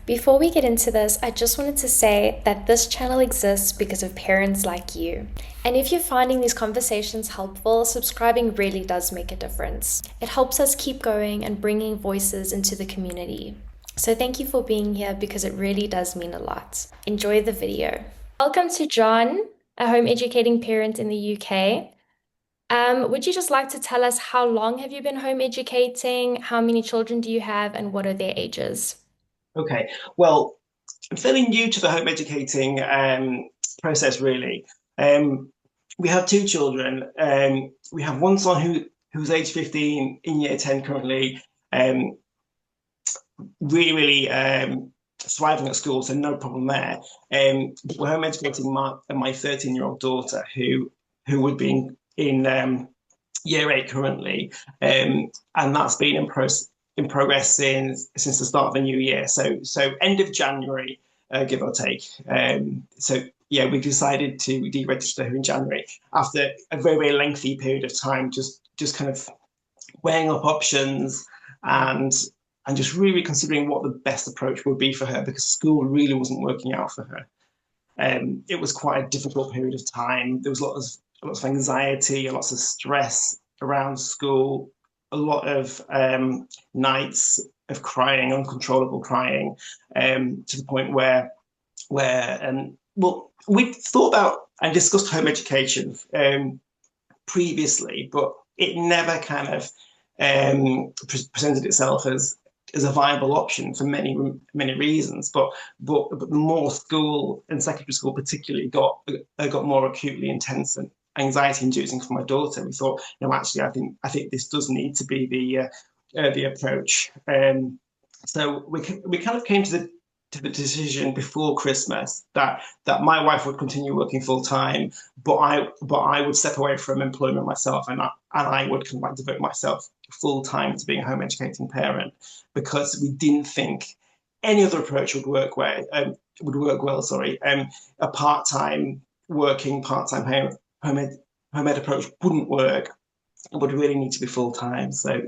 Before we get into this, I just wanted to say that this channel exists because of parents like you. And if you're finding these conversations helpful, subscribing really does make a difference. It helps us keep going and bringing voices into the community. So thank you for being here because it really does mean a lot. Enjoy the video. Welcome to John, a home educating parent in the UK. Would you just like to tell us how long have you been home educating? How many children do you have and what are their ages? Okay, well, I'm fairly new to the home educating process, really. Um, we have two children. We have one son who's age 15 in year 10 currently, um, really thriving at school, so no problem there. But we're home educating my 13-year-old daughter who would be in year 8 currently, and that's been in progress since the start of the new year. So end of January, give or take. So yeah, we decided to deregister her in January after a very lengthy period of time, just kind of weighing up options and and just really considering what the best approach would be for her because school really wasn't working out for her. It was quite a difficult period of time. There was lots of anxiety, lots of stress around school, a lot of nights of crying, uncontrollable crying, to the point where well, we thought about and discussed home education previously, but it never kind of presented itself as a viable option for many reasons. But the more school and secondary school particularly got more acutely intense and anxiety inducing for my daughter, we thought, no, actually, I think this does need to be the approach. So we kind of came to the decision before Christmas that my wife would continue working full time, but I would step away from employment myself, and I would kind of like devote myself full time to being a home educating parent because we didn't think any other approach would work well. Sorry, a part time home ed approach wouldn't work. It would really need to be full time. So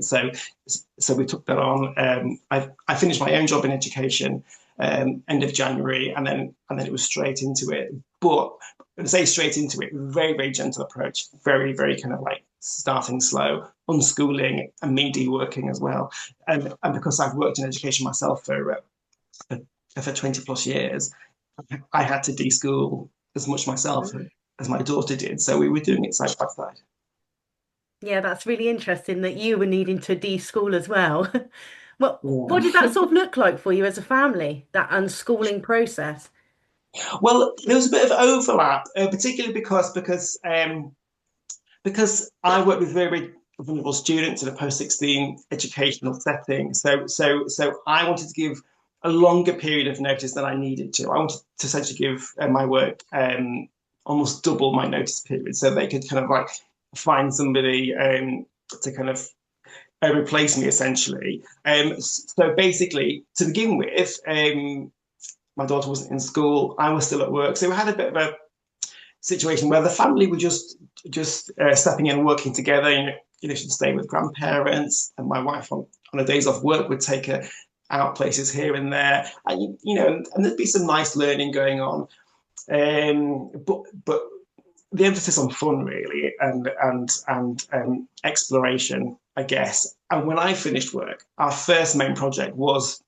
we took that on. I finished my own job in education end of January, and then it was straight into it. But I say straight into it, very gentle approach, very kind of like starting slow, unschooling, and me de-working as well. And because I've worked in education myself for 20 plus years, I had to de-school as much myself as my daughter did. So we were doing it side by side. Yeah, that's really interesting that you were needing to de-school as well. What did that Yeah. sort of look like for you as a family, that unschooling process? Well, there was a bit of overlap, particularly because I work with very vulnerable students in a post-16 educational setting. So I wanted to give a longer period of notice than I needed to. I wanted to essentially give my work almost double my notice period, so they could kind of like find somebody to kind of replace me essentially. So basically, to begin with, my daughter wasn't in school. I was still at work, so we had a bit of a situation where the family were just stepping in and working together. She'd stay with grandparents, and my wife on her days off work would take her out places here and there, and there'd be some nice learning going on. But the emphasis on fun really and exploration, I guess. And when I finished work, our first main project was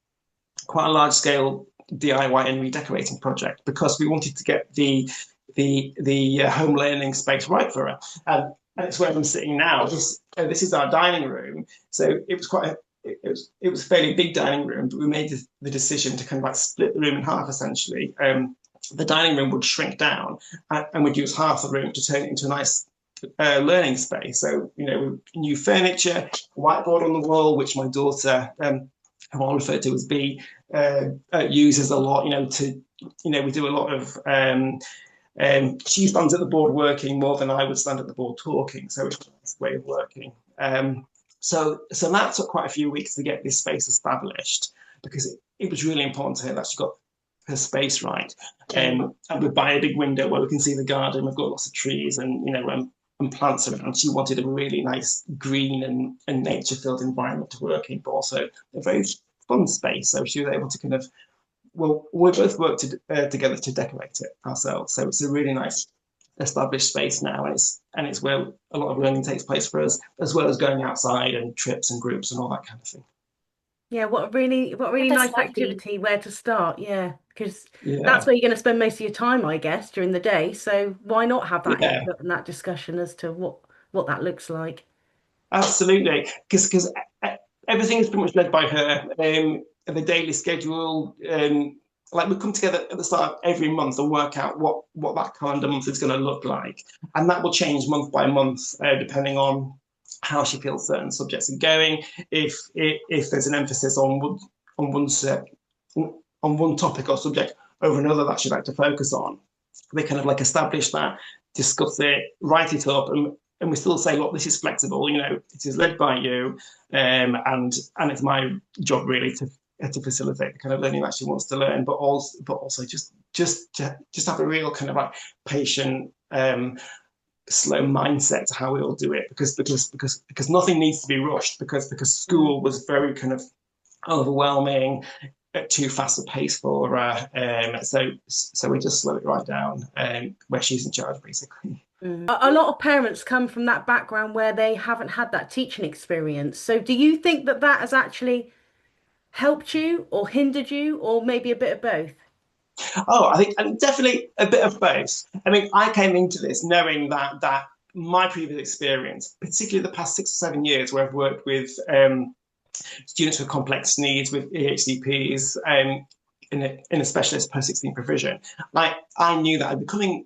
quite a large scale DIY and redecorating project because we wanted to get the home learning space right for her. And it's where I'm sitting now. This is our dining room. So it was it was a fairly big dining room, but we made the decision to kind of like split the room in half essentially. The dining room would shrink down, and we'd use half the room to turn it into a nice learning space. So new furniture, whiteboard on the wall, which my daughter, who I'll refer to as B, uses a lot. We do a lot of. She stands at the board working more than I would stand at the board talking, so it's a nice way of working. So that took quite a few weeks to get this space established because it was really important to her that she got her space right. And we buy a big window where we can see the garden. We've got lots of trees and plants around. She wanted a really nice green and nature filled environment to work in, but also a very fun space. So she was able to kind of we both worked together to decorate it ourselves. So it's a really nice established space now, and it's where a lot of learning takes place for us, as well as going outside and trips and groups and all that kind of thing. Yeah, what a really That's nice lovely. activity where to start. Yeah, because that's Yeah, where you're going to spend most of your time, I guess, during the day. So why not have that yeah, input and that discussion as to what that looks like? absolutely. Because everything is pretty much led by her. The daily schedule, like we come together at the start of every month and work out what that calendar month is going to look like, and that will change month by month depending on how she feels certain subjects are going. If there's an emphasis on one on one topic or subject over another that she'd like to focus on, they kind of like establish that, discuss it, write it up, and we still say, look, this is flexible. You know, it is led by you, and it's my job really to facilitate the kind of learning that she wants to learn, but also just have a real kind of like patient, slow mindset to how we all do it, because nothing needs to be rushed, because Mm. school was very kind of overwhelming, at too fast a pace for her. So we just slow it right down, where she's in charge, basically. Mm. A lot of parents come from that background where they haven't had that teaching experience. So do you think that that has actually helped you or hindered you, or maybe a bit of both? Oh, I think and definitely a bit of both. I mean, I came into this knowing that my previous experience, particularly the past 6 or 7 years, where I've worked with students with complex needs, with EHCPs, in a specialist post-16 provision, like I knew that I'd be coming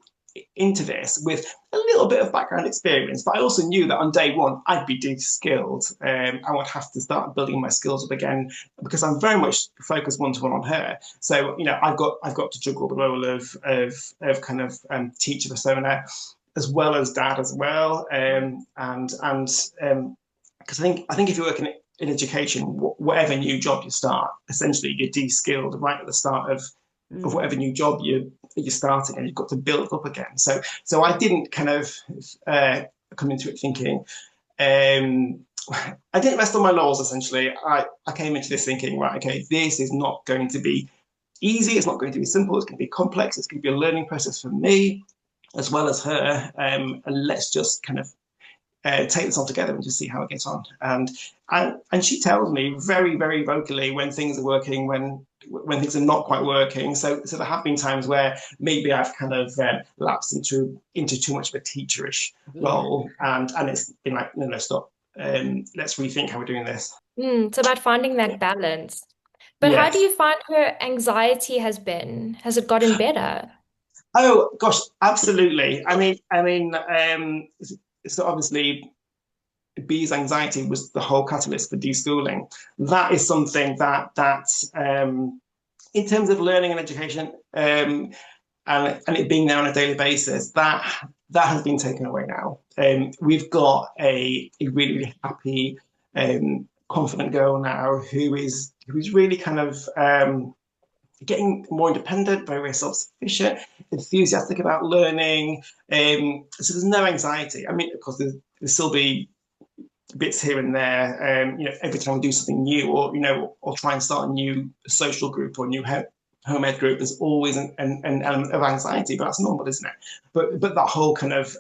into this with a little bit of background experience, but I also knew that on day one I'd be de-skilled. I would have to start building my skills up again, because I'm very much focused one-to-one on her. So I've got to juggle the role of kind of teacher persona as well as dad as well, and because I think if you work in education, whatever new job you start, essentially you're de-skilled right at the start of Mm. whatever new job you're starting, and you've got to build up again. So I didn't kind of come into it thinking. Um, I didn't rest on my laurels. Essentially, I came into this thinking, right, okay, this is not going to be easy. It's not going to be simple. It's going to be complex. It's going to be a learning process for me as well as her. And let's just kind of take this all together and just see how it gets on. And she tells me very, very vocally when things are working, when things are not quite working. So there have been times where maybe I've kind of lapsed into too much of a teacherish Yeah. role, and it's been like, no, no, stop. Let's rethink how we're doing this. It's about finding that balance. But how do Yes. you find her anxiety has been? Has it gotten better? Oh gosh, absolutely. So obviously B's anxiety was the whole catalyst for deschooling. That is something that in terms of learning and education, and it being there on a daily basis, that has been taken away now. We've got a really, really happy, confident girl now who's really kind of getting more independent, very, very self-sufficient, enthusiastic about learning. So there's no anxiety. I mean, of course, there'll still be bits here and there. Every time we do something new, or try and start a new social group or new home ed group, there's always an element of anxiety, but that's normal, isn't it? But that whole kind of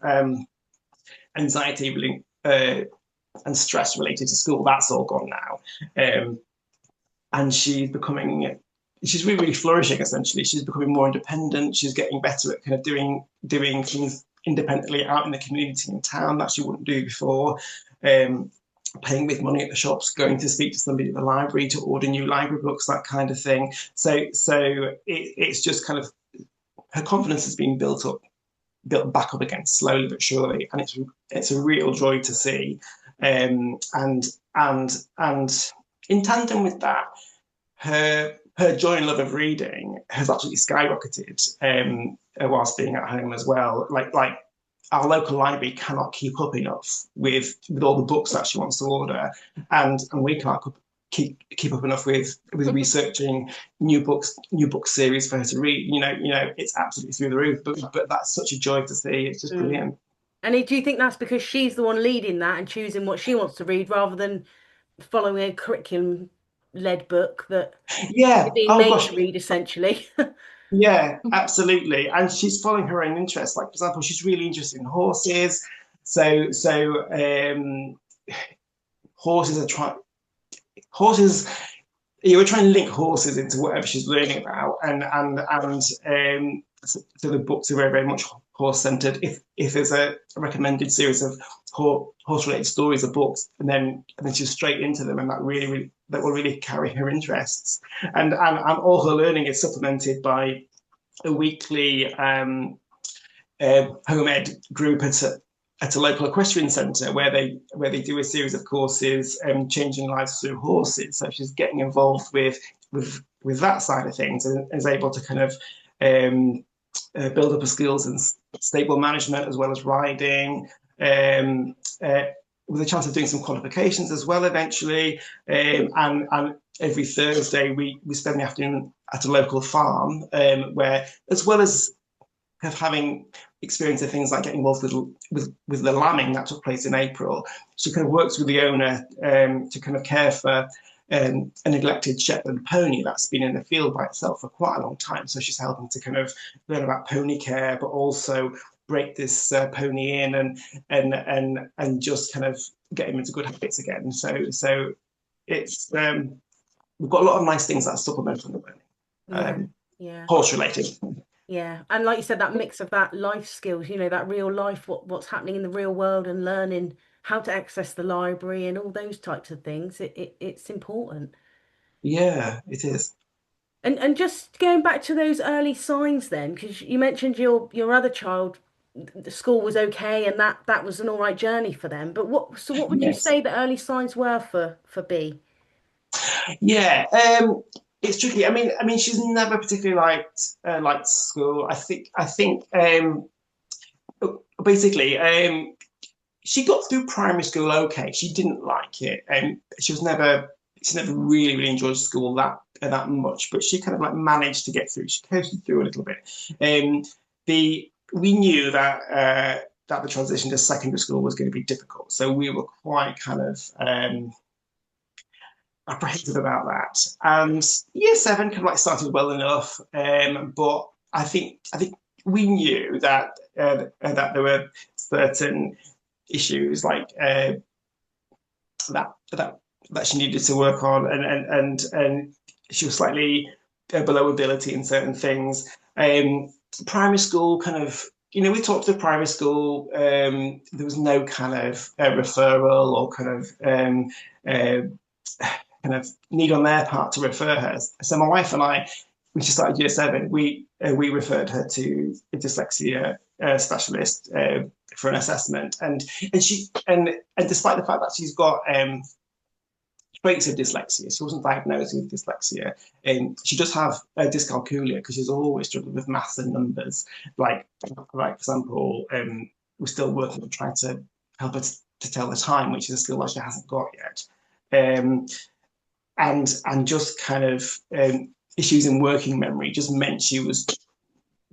anxiety really, and stress related to school, that's all gone now. And she's really, really flourishing. Essentially, she's becoming more independent. She's getting better at kind of doing things independently out in the community in town that she wouldn't do before. Um, Paying with money at the shops, going to speak to somebody at the library to order new library books, that kind of thing. It's just kind of, her confidence has been built back up again slowly but surely, and it's a real joy to see. And in tandem with that, her joy and love of reading has absolutely skyrocketed, whilst being at home as well. Like our local library cannot keep up enough with all the books that she wants to order, and we can't keep up enough with researching new book series for her to read. It's absolutely through the roof. But that's such a joy to see. It's just Mm. brilliant. And do you think that's because she's the one leading that and choosing what she wants to read rather than following a curriculum? led book that you're Yeah. being Oh made gosh. to read essentially. Yeah, absolutely. And she's following her own interests. Like, for example, she's really interested in horses. So horses are trying horses. You were trying to link horses into whatever she's learning about, so the books are very very much horse centered. If there's a recommended series of horse related stories or books, and then she's straight into them, and that will really carry her interests. And all her learning is supplemented by a weekly home ed group at a local equestrian centre where they do a series of courses changing lives through horses. So she's getting involved with that side of things and is able to kind of build up her skills in stable management as well as riding. With a chance of doing some qualifications as well eventually. And every Thursday we spend the afternoon at a local farm where, as well as having experience of things like getting involved with the lambing that took place in April, she kind of works with the owner to kind of care for a neglected Shetland pony that's been in the field by itself for quite a long time. So she's helping to kind of learn about pony care, but also break this pony in and just kind of get him into good habits again. So it's we've got a lot of nice things that supplement the learning, Yeah, yeah. horse related. Yeah, and like you said, that mix of that life skills, that real life, what's happening in the real world, and learning how to access the library and all those types of things. It's important. Yeah, it is. And just going back to those early signs then, because you mentioned your other child, the school was okay, and that was an all right journey for them. But what would you Yes. say the early signs were for B? Yeah. It's tricky. I mean, she's never particularly liked school. I think basically she got through primary school okay. She didn't like it, and she never really really enjoyed school that much. But she kind of like managed to get through. She coasted through a little bit. Um, the We knew that the transition to secondary school was going to be difficult, so we were quite kind of apprehensive about that. And year seven kind of like started well enough, but I think we knew that there were certain issues like that she needed to work on, and she was slightly below ability in certain things. Primary school kind of. We talked to the primary school. There was no kind of referral or kind of need on their part to refer her. So my wife and I, when she started year seven, we referred her to a dyslexia specialist for an assessment, and despite the fact that she's got traits of dyslexia, she wasn't diagnosed with dyslexia, and she does have dyscalculia because she's always struggled with maths and numbers. For example, we're still working on trying to help her to tell the time, which is a skill that she hasn't got yet. Um, and just kind of issues in working memory just meant she was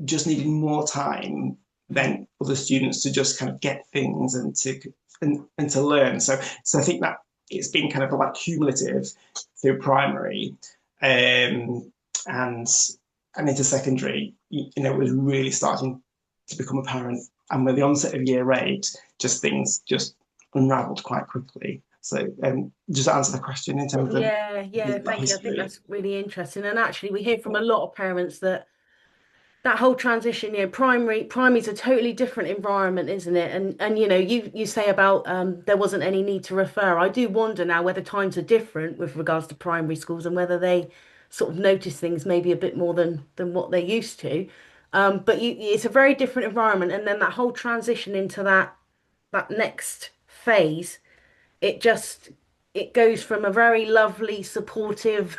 just needing more time than other students to just kind of get things and to learn. So I think that it's been kind of like cumulative through primary, and into secondary. It was really starting to become apparent, and with the onset of year eight, just things just unravelled quite quickly. So just to answer the question in terms of Yeah, yeah, that thank you. I think history. that's really interesting. And actually, we hear from a lot of parents that whole transition, primary's a totally different environment, isn't it? And you say about there wasn't any need to refer. I do wonder now whether times are different with regards to primary schools and whether they sort of notice things maybe a bit more than what they used to. But it's a very different environment, and then that whole transition into that next phase, it just it goes from a very lovely, supportive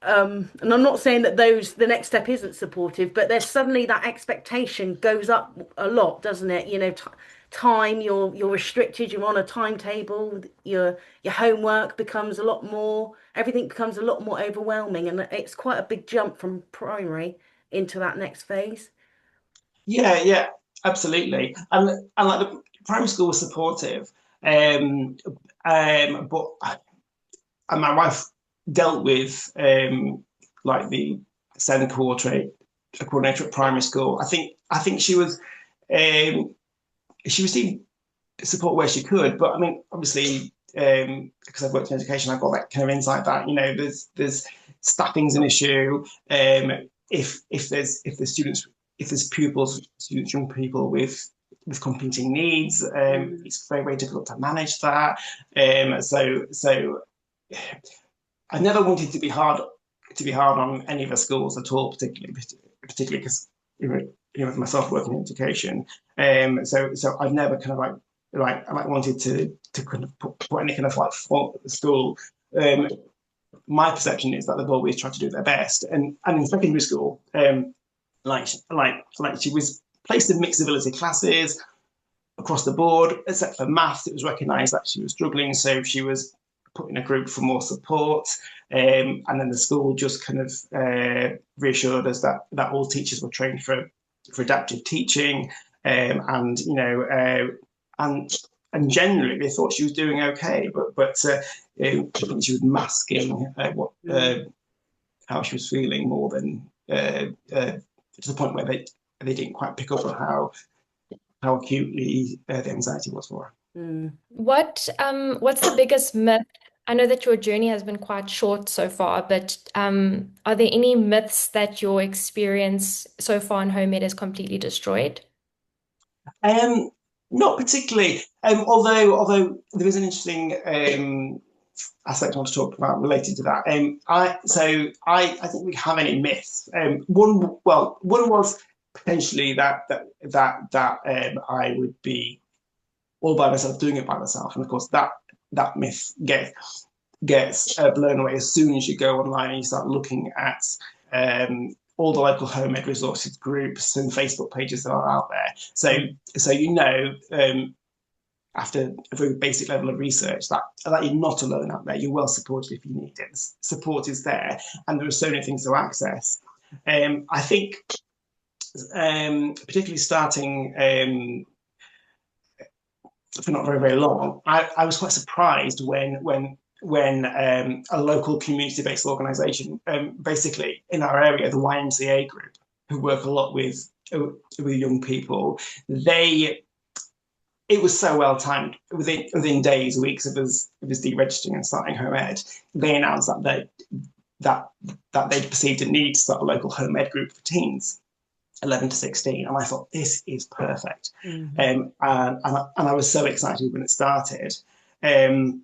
and I'm not saying that the next step isn't supportive, but there's suddenly that expectation goes up a lot, doesn't it? T time, you're restricted, you're on a timetable, your homework becomes a lot more, everything becomes a lot more overwhelming, and it's quite a big jump from primary into that next phase. Yeah, yeah, absolutely. And like the primary school was supportive, but and my wife dealt with like the SEND coordinator at primary school. I think she received support where she could, but I mean, obviously, because I've worked in education, I've got that kind of insight that there's staffing's an issue. If there's pupils, students, young people with competing needs, it's very difficult to manage that. So I never wanted to be hard on any of the schools at all, particularly because with myself working in education. So I've never kind of I might wanted to kind of put any kind of like fault at the school. My perception is that they've always tried to do their best, and in secondary school, like she was placed in mixed ability classes across the board, except for maths. It was recognised that she was struggling, so she was put in a group for more support. And then the school just kind of reassured us that all teachers were trained for adaptive teaching, and generally they thought she was doing okay, but I think she was masking how she was feeling more than to the point where they didn't quite pick up on how acutely the anxiety was for her. What's the biggest myth? I know that your journey has been quite short so far, but are there any myths that your experience so far in home ed has completely destroyed? Not particularly. Although there is an interesting aspect I want to talk about related to that. I think we have any myths. One was potentially that I would be all by myself, doing it by myself, and of course that myth gets blown away as soon as you go online and you start looking at all the local home ed resources groups and Facebook pages that are out there. So after a very basic level of research that you're not alone out there. You're well supported if you need it. Support is there, and there are so many things to access. I think, particularly starting for not very long, I was quite surprised when a local community-based organisation, basically in our area, the YMCA group, who work a lot with young people, it was so well timed. Within days, weeks of us deregistering and starting home ed, they announced that they perceived a need to start a local home ed group for teens, 11 to 16, and I thought this is perfect. And I was so excited when it started. And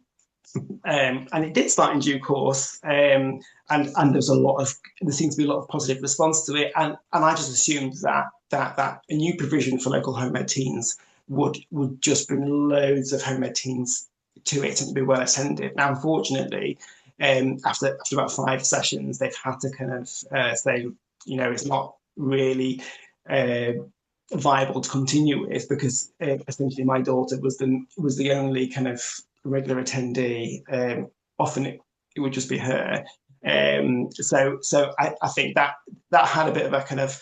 it did start in due course, and there seems to be a lot of positive response to it, and I just assumed that a new provision for local home ed teens would just bring loads of home ed teens to it and be well attended. Now, unfortunately, after about 5 sessions, they've had to kind of say, it's not really viable to continue with, because essentially my daughter was the only kind of regular attendee. Often it would just be her. So I think that had a bit of a kind of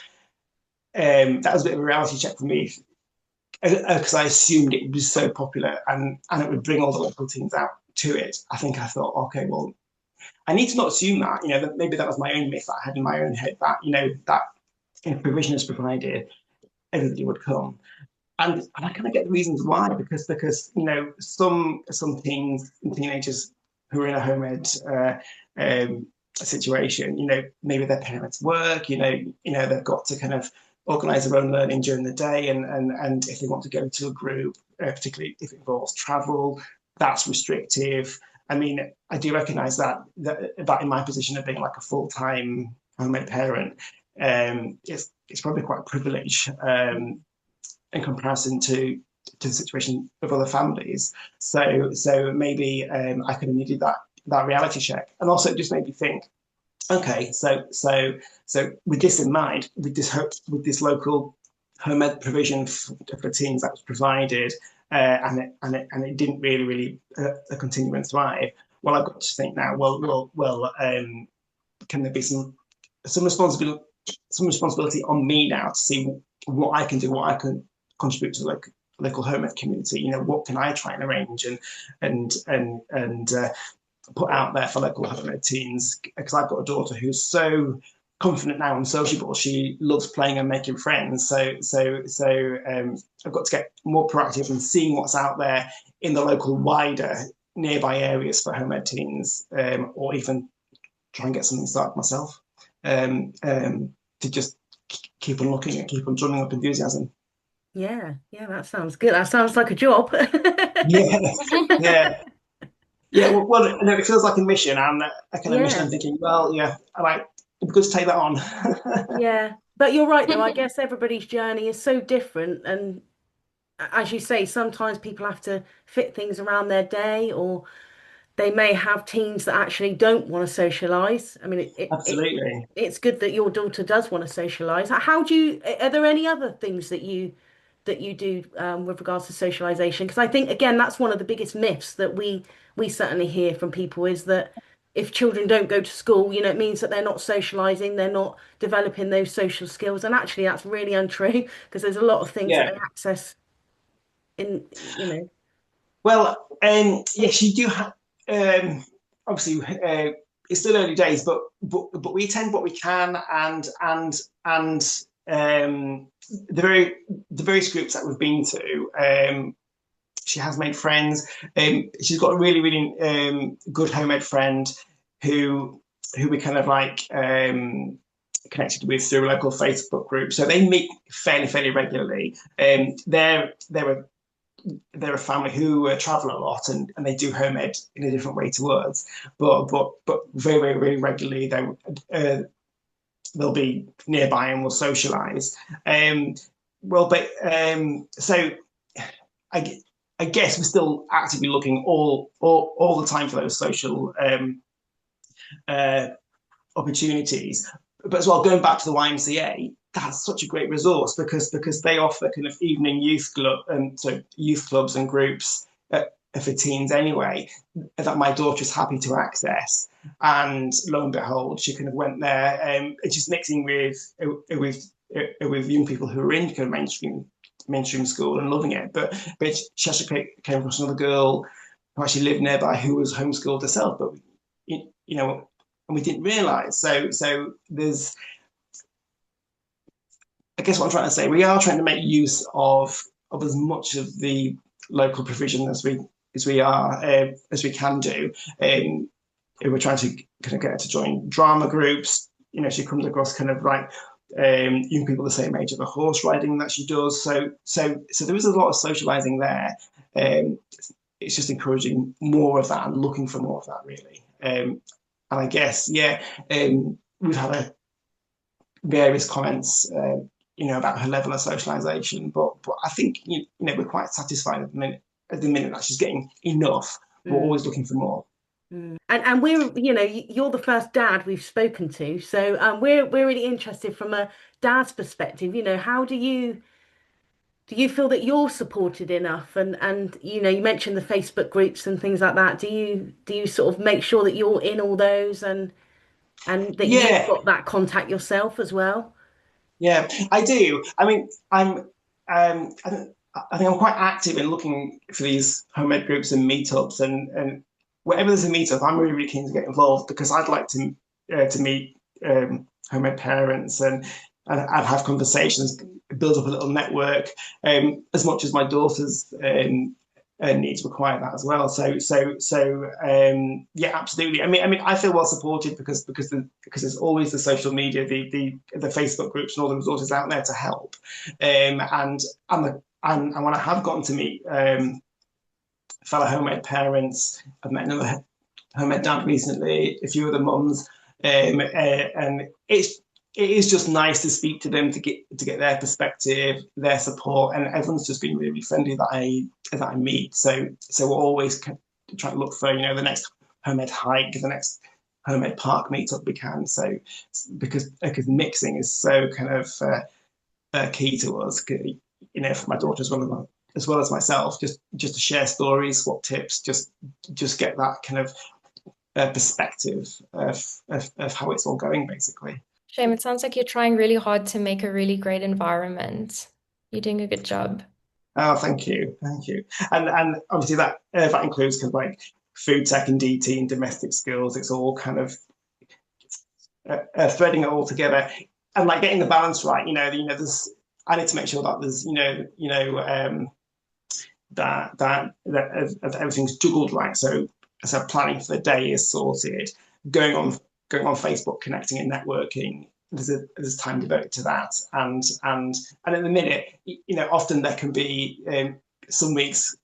that was a bit of a reality check for me, because I assumed it was so popular and it would bring all the local teams out to it. I thought, okay, well, I need to not assume that, that maybe that was my own myth that I had in my own head, that, that if provision is provided, everybody would come. And I kind of get the reasons why, because some teens and teenagers who are in a home ed situation, maybe their parents work, they've got to kind of organise their own learning during the day, and if they want to go to a group, particularly if it involves travel, that's restrictive. I mean, I do recognise that in my position of being like a full-time home ed parent, it's probably quite a privilege in comparison to the situation of other families. So maybe I could have needed that reality check, and also it just made me think, okay, so with this in mind, with this local home ed provision for teens that was provided, and it didn't really continue and thrive. Well, I've got to think now. Well, can there be some responsibility on me now to see what I can do, what I can contribute to the local home ed community? What can I try and arrange and put out there for local homemade teens, because I've got a daughter who's so confident now and sociable. She loves playing and making friends. So I've got to get more proactive and seeing what's out there in the local wider nearby areas for homemade teens, or even try and get something started myself, to just keep on looking and keep on drumming up enthusiasm. Yeah, yeah, that sounds good. That sounds like a job. Yeah, yeah. Yeah, well, no, it feels like a mission, and a kind of mission. I'm Yeah, thinking, well, yeah, I like it'd be good to take that on. yeah. But you're right, though. I guess everybody's journey is so different. And as you say, sometimes people have to fit things around their day, or they may have teens that actually don't want to socialize. I mean, Absolutely. it's good that your daughter does want to socialize. How do you, are there any other things that you do with regards to socialization? Because I think again, that's one of the biggest myths that we certainly hear from people is that if children don't go to school, it means that they're not socializing, they're not developing those social skills. And actually, that's really untrue because there's a lot of things that Yeah. they access in. Well, yes, you do have. Obviously, it's still early days, but we attend what we can, and the various groups that we've been to. She has made friends. She's got a really, really good homemade friend who we kind of like connected with through a local Facebook group. So they meet fairly regularly. They're a family who travel a lot, and they do homemade in a different way to us. But very regularly they'll be nearby and will socialise. Well, but so I, I guess we're still actively looking all the time for those social uh, opportunities. But as well, going back to the YMCA, that's such a great resource because they offer kind of evening youth club and so youth clubs and groups for teens anyway that my daughter's happy to access. And lo and behold, she kind of went there, and she's mixing with young people who are in kind of mainstream school and loving it. But she actually came across another girl who actually lived nearby who was homeschooled herself, but and we didn't realise. So there's, I guess what I'm trying to say, we are trying to make use of as much of the local provision as we can do. We're trying to kind of get her to join drama groups. She comes across kind of like young people the same age of the horse riding that she does. So there is a lot of socialising there. It's just encouraging more of that and looking for more of that, really. And I guess, yeah, we've had various comments, about her level of socialisation, but I think we're quite satisfied at the minute that she's getting enough. We're Mm. always looking for more. And we're, you're the first dad we've spoken to, so we're really interested from a dad's perspective. How do you feel that you're supported enough? And you mentioned the Facebook groups and things like that. Do you sort of make sure that you're in all those and that you've Yeah, got that contact yourself as well? yeah, I do. I mean, I think I'm quite active in looking for these homemade groups and meetups, and wherever there's a meetup, I'm really keen to get involved because I'd like to meet homemade parents and I'd have conversations, build up a little network, as much as my daughter's needs require that as well. Yeah, absolutely. I mean, I feel well supported because there's always the social media, the Facebook groups, and all the resources out there to help. And when I have gotten to meet fellow homemade parents, I've met another homemade dad recently, a few of the mums, and it is just nice to speak to them to get their perspective, their support, and everyone's just been really friendly that I meet. So we're always trying to look for the next homemade hike, the next homemade park meetup we can. So because mixing is so kind of key to us, for my daughter as well as myself, just to share stories, what tips, just get that kind of perspective of how it's all going, basically. Shame, it sounds like you're trying really hard to make a really great environment. You're doing a good job. Oh, thank you. And obviously that includes kind of like food tech and DT and domestic skills. It's all kind of threading it all together and like getting the balance right. There's I need to make sure that there's that everything's juggled right. So planning for the day is sorted. Going on Facebook, connecting and networking. There's time devoted to that, and at the minute, often there can be some weeks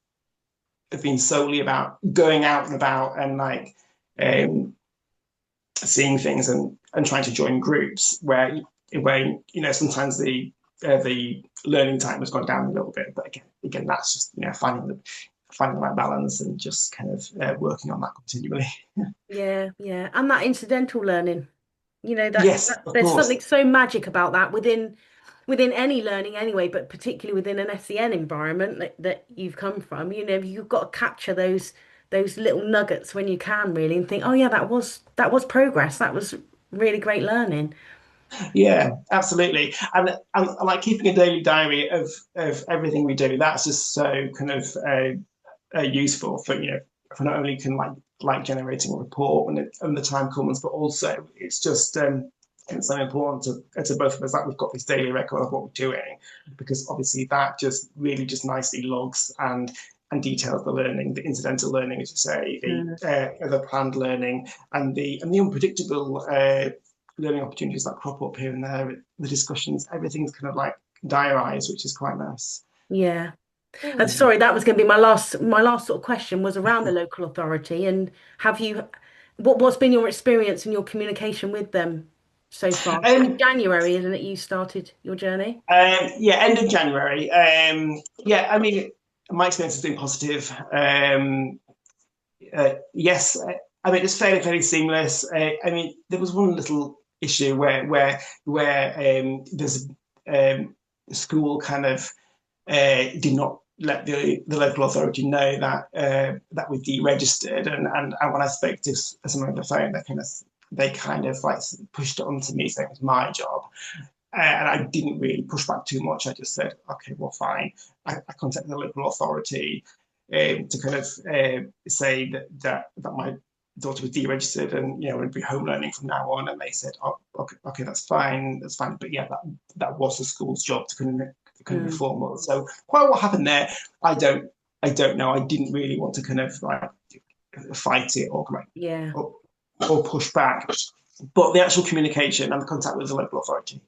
have been solely about going out and about and like seeing things and trying to join groups where sometimes the learning time has gone down a little bit, but again that's just finding the right balance and just kind of working on that continually. Yeah, yeah. And that incidental learning, Yes, of there's course. something so magic about that within any learning anyway, but particularly within an SEN environment that you've come from. You've got to capture those little nuggets when you can really and think, oh yeah, that was progress. That was really great learning. Yeah, absolutely. And like keeping a daily diary of everything we do, that's just so kind of useful for not only can like generating a report when the time comes, but also it's just it's so important to both of us that we've got this daily record of what we're doing, because obviously that just really just nicely logs and details the learning, the incidental learning, as you say, the planned learning, and the unpredictable learning opportunities that crop up here and there. The discussions, everything's kind of like diarised, which is quite nice. Yeah. And sorry, that was going to be my last sort of question was around the local authority. And what's been your experience and your communication with them so far? In Um, January, isn't it? You started your journey. yeah, end of January. Yeah, I mean, my experience has been positive. Yes, I mean it's fairly seamless. I mean, there was one little issue where there's school kind of did not let the local authority know that we deregistered, and when I spoke to someone on the phone, they kind of like pushed it onto me saying it was my job. And I didn't really push back too much. I just said, okay, well, fine. I contacted the local authority to kind of say that my daughter was deregistered and would be home learning from now on. And they said, oh, okay, that's fine. But yeah, that was the school's job to kind of inform us. So quite what happened there, I don't know. I didn't really want to kind of like fight it or push back. But the actual communication and the contact with the local authority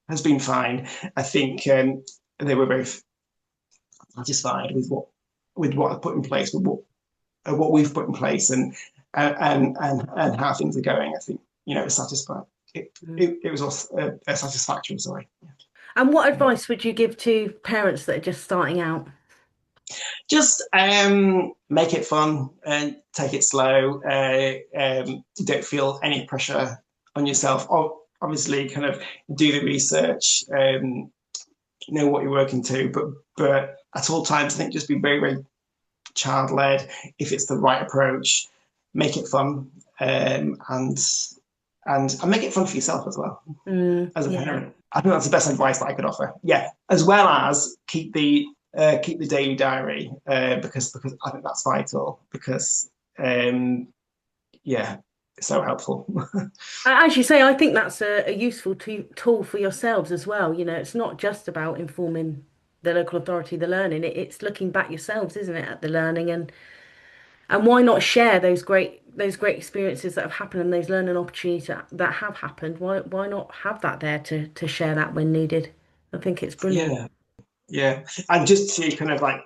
has been fine. I think they were very satisfied with what I've put in place, with what we've put in place, and how things are going. I think it was satisfied. It was also satisfactory. Sorry. And what advice would you give to parents that are just starting out? Just make it fun and take it slow. Don't feel any pressure on yourself. Obviously, kind of do the research, know what you're working to, but at all times, I think just be very, very child-led. If it's the right approach, make it fun, and make it fun for yourself as well as a parent. I think that's the best advice that I could offer. Yeah, as well as keep the daily diary because I think that's vital because yeah, it's so helpful. As you say, I think that's a useful tool for yourselves as well. It's not just about informing the local authority, the learning. It's looking back yourselves, isn't it, at the learning and why not share those great experiences that have happened and those learning opportunities that have happened? Why not have that there to share that when needed? I think it's brilliant. Yeah, and just to kind of like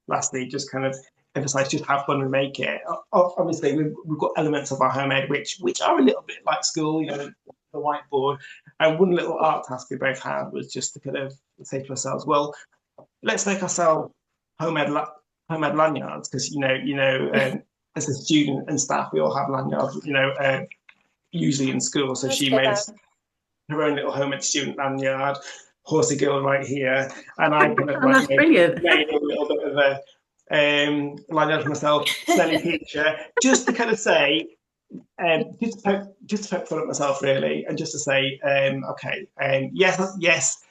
lastly, just kind of emphasize just how fun we make it. Obviously, we've got elements of our home ed which are a little bit like school, the whiteboard. And one little art task we both had was just to kind of say to ourselves, well, let's make ourselves home ed lanyards because as a student and staff, we all have lanyards, usually in school. So she made her own little home ed student lanyard. Horsey girl right here, and I kind of like made a little bit of a lanyard for myself, smelly teacher, just to kind of say, just to poke fun at myself really, and just to say, okay, yes,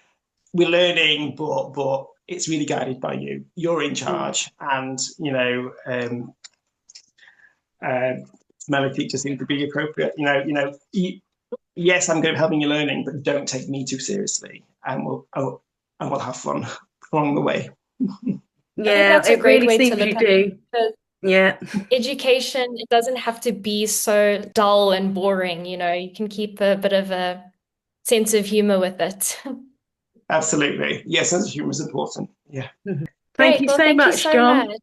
we're learning, but it's really guided by you. You're in charge, and Smelly teachers seem to be appropriate. Yes, I'm going to be helping you learning, but don't take me too seriously, and we'll have fun along the way. I think Yeah, that's a it great really way to seems look you at it, do. because Yeah. education, it doesn't have to be so dull and boring, you can keep a bit of a sense of humor with it. Absolutely. Yes, sense of humour is important. Yeah. Thank Great. you Well, so thank you much, so John. much.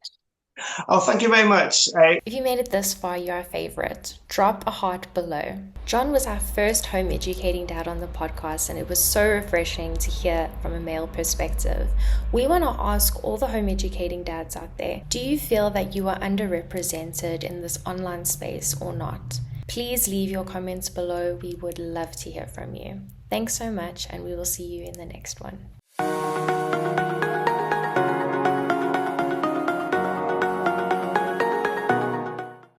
Oh, thank you very much. If you made it this far, you're a favorite. Drop a heart below. John was our first home educating dad on the podcast, and it was so refreshing to hear from a male perspective. We want to ask all the home educating dads out there, do you feel that you are underrepresented in this online space or not? Please leave your comments below. We would love to hear from you. Thanks so much, and we will see you in the next one.